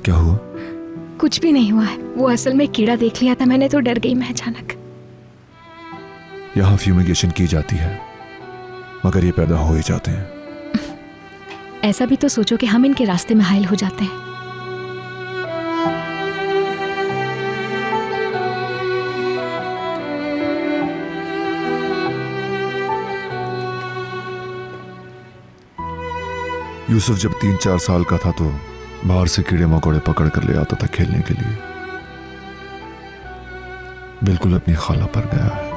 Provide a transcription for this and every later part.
क्या हुआ? कुछ भी नहीं हुआ है। वो असल में कीड़ा देख लिया था मैंने, तो डर गई मैं अचानक। यहाँ फ्यूमिगेशन की जाती है, मगर ये पैदा हो ही जाते हैं। ऐसा भी तो सोचो कि हम इनके रास्ते में हायल हो जाते हैं। यूसुफ जब 3-4 साल का था तो बाहर से कीड़े मकोड़े पकड़ कर ले आता था खेलने के लिए। बिल्कुल अपनी खाला पर गया है।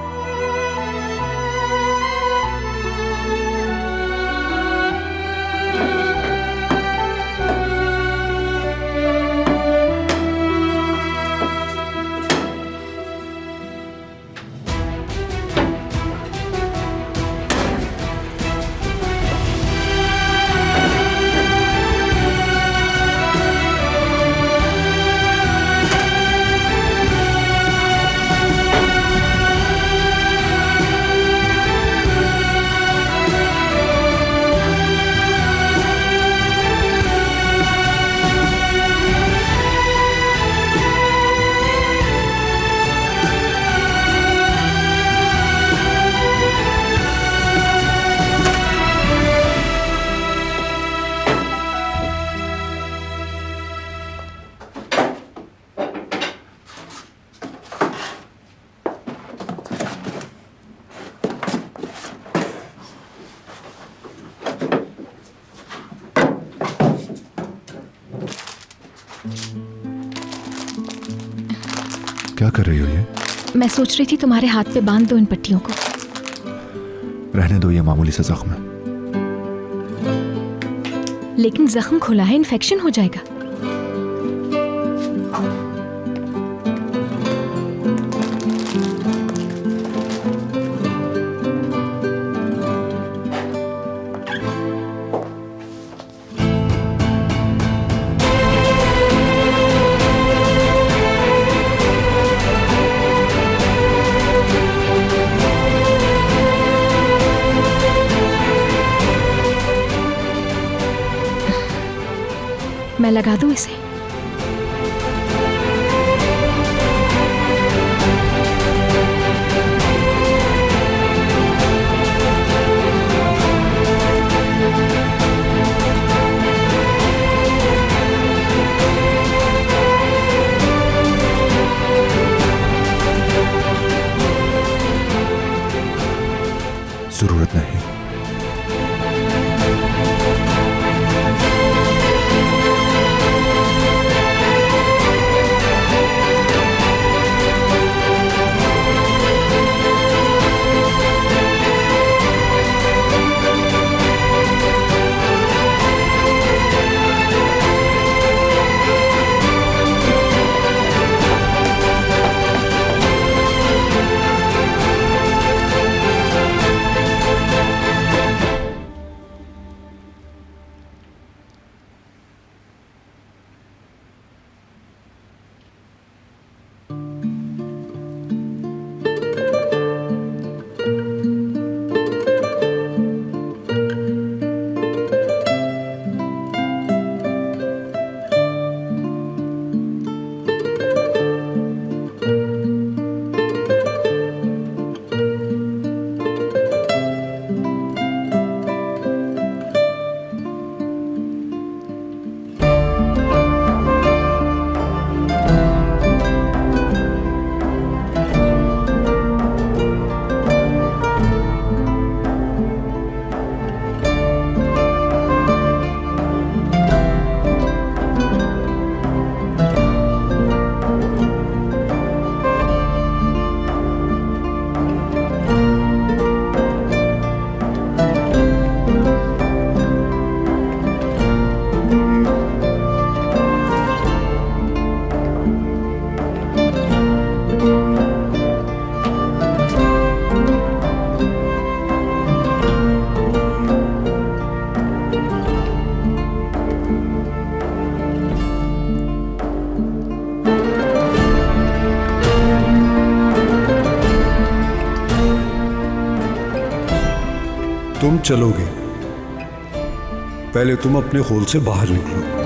क्या कर रही हो ये? मैं सोच रही थी तुम्हारे हाथ पे बांध दो इन पट्टियों को। रहने दो, ये मामूली सा जख्म है। लेकिन जख्म खुला है, इन्फेक्शन हो जाएगा। मैं लगा दूं इसे? जरूरत नहीं। तुम चलोगे, पहले तुम अपने होल से बाहर निकलो।